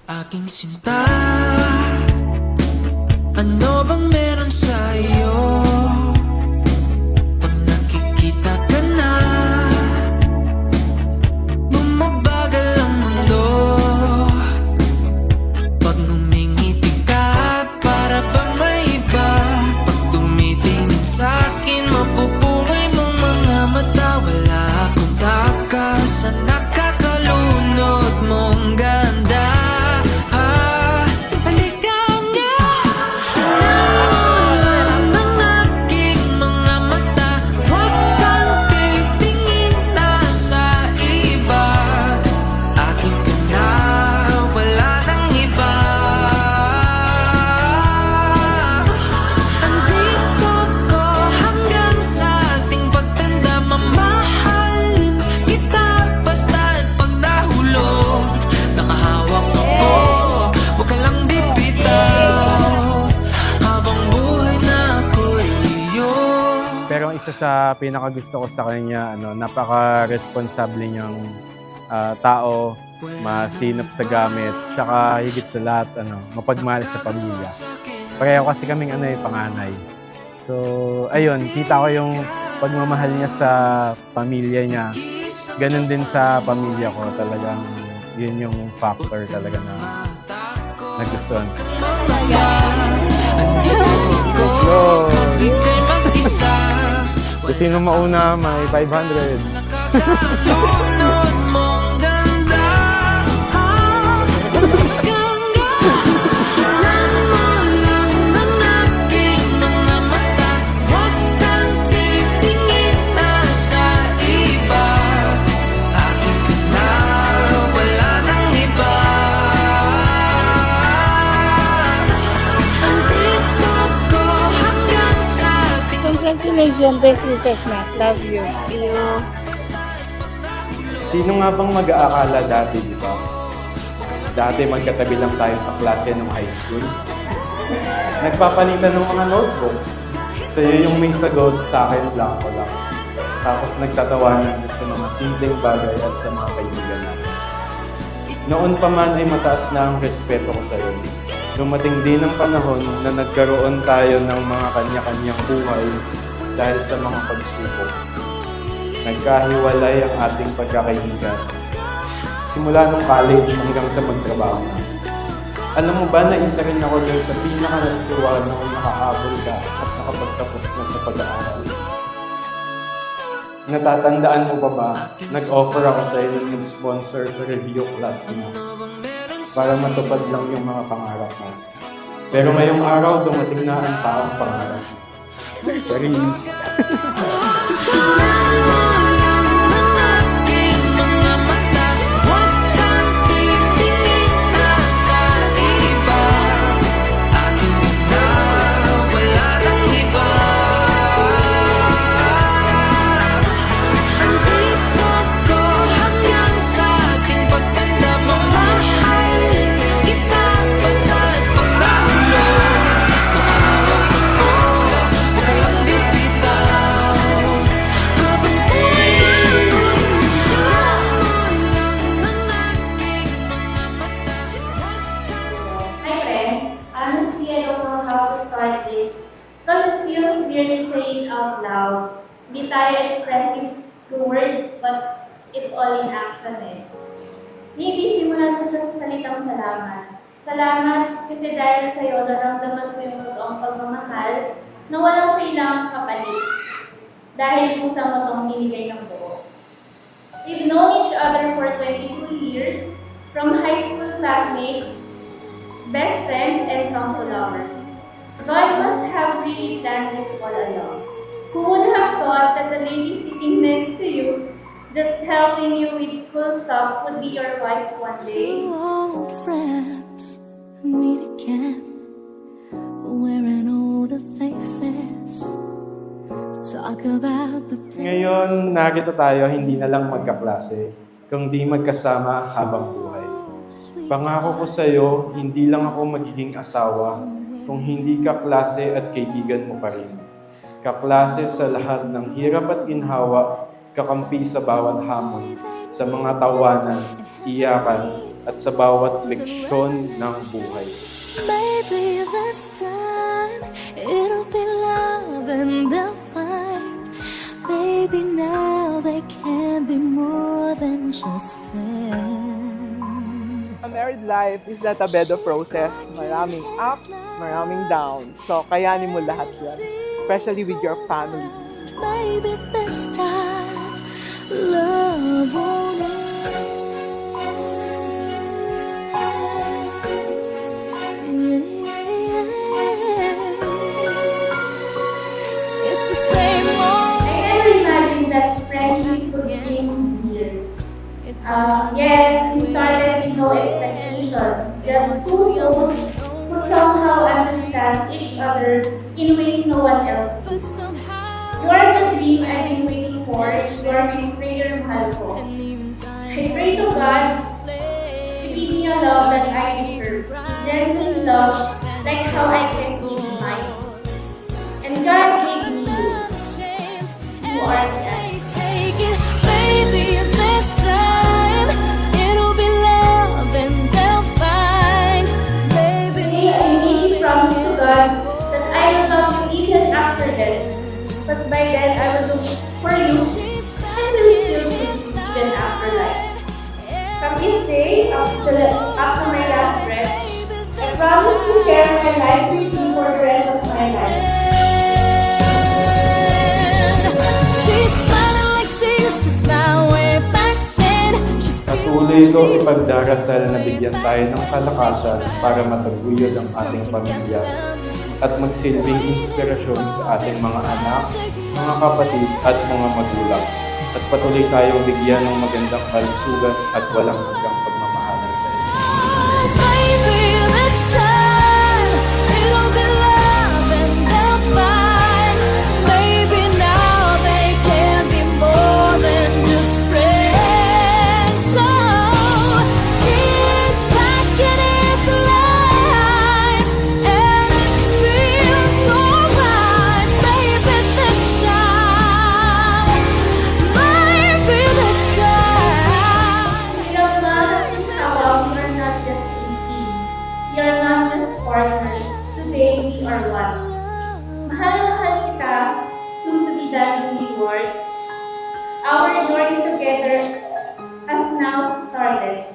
Aking sinta, ano bang meron sa'yo? Pag nakikita ka na, bumabagal ang mundo. Pag ngumingiti ka, para bang may iba. Pag tumitingin sa'kin, mapupungay mong mga mata. Wala akong takas sa nakakalunod mong ganda. Pero ang isa sa pinakagusto ko sa kanya, napaka-responsable niyang tao, masinop sa gamit, tsaka higit sa lahat, mapagmahal sa pamilya. Pareho kasi kaming panganay. So, ayun, kita ko yung pagmamahal niya sa pamilya niya. Ganun din sa pamilya ko, talagang yun yung factor talaga na nagustuhan. Go! Kung sino mauna, may 500. Congratulations, best wishes na. Love you. Sino nga bang mag-aakala dati, di ba? Dati magkatabi lang tayo sa klase ng high school. Nagpapalitan ng mga notebook. Sa'yo yung may sagot, sa akin blanco lang. Tapos nagtatawanan sa mga simpleng bagay at sa mga kaibigan natin. Noon pa man ay mataas na ang respeto ko sa'yo. Dumating din ang panahon na nagkaroon tayo ng mga kanya-kanyang buhay dahil sa mga pagsubok. Nagkahiwalay ang ating pagkakaibigan. Simula nung college hanggang sa magtrabaho na. Alam mo ba na isa rin ako dun sa pinaka-natuwa na kung nakaabol ka at nakapagtapos na sa pag-aaral. Natatandaan mo pa ba, nag-offer ako sa iyo ng mag-sponsor sa review class mo para matupad lang yung mga pangarap mo. Pero ngayong araw, dumating na ang taong pangarap mo. Paris. Out loud. Hindi tayo expressive through words, but it's all in action Maybe simulan mo siya sa salitang salamat. Salamat kasi dahil sa'yo, naramdaman ko yung totoong pagmamahal na walang kailangang kapalit. Dahil pusa mo itong hinigay ng buo. We've known each other for 22 years, from high school classmates, best friends, and couple lovers. God must have really planned this all along. Who would have thought that the lady sitting next to you, just helping you with school stuff, would be your wife one day? Two old friends meet again, wearing all the faces. Talk about the Ngayon, narito tayo, hindi na lang magkaklase, kundi magkasama habang buhay. Pangako ko sa iyo, hindi lang ako magiging asawa, kung hindi kaklase at kaibigan mo pa rin. Kaklase sa lahat ng hirap at ginhawa, kakampi sa bawat hamon, sa mga tawanan, iyakan, at sa bawat leksyon ng buhay. Maybe this time it'll be love and they'll find. Maybe now they can be more than just friends. A married life is not a bed of roses. Maraming up, maraming down. So, kayanin mo lahat yan. Especially with your family. Maybe this time love won't end. It's the same old. I never imagined that friendship would end here. Yes, we started with no expectation, just two souls who somehow understand each other in ways no one else. But somehow You are the dream I've been waiting for. You are my prayer, mahal ko. and even time I pray to God to give me a love that I deserve, genuine love like how I can give mine. And God gave me you. You are that. take it, baby. This time it'll be love and they'll find. Baby, Today I make a promise to God that I will love you even after death. But by then I will look for you and will still exist even after life. From this day after my last breath, I promise to share my life with you for the rest of my life. she's smiling like she used to smile way back then. She's Patuloy ko ipagdarasal na bigyan tayo ng kalakasan para mataguyod ang ating pamilya at magsilbing inspirasyon sa ating mga anak, mga kapatid at mga magulang. At patuloy tayong bigyan ng magandang kalusugan at walang hanggang pagmamahalan sa isa't isa. baby, this time it'll be love and they'll find. Maybe now they can be more than just friends. So she's packing his life and it feels so right. Maybe this time, maybe this time. You're not you're not just a team. You're not just partners. Today we are one. Mahal na mahal kita, soon to be done in reward. Our journey together has now started.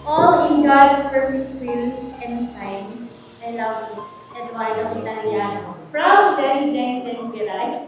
All in God's perfect will and time. I love you, Eduardo Italiano. From Jen Piray.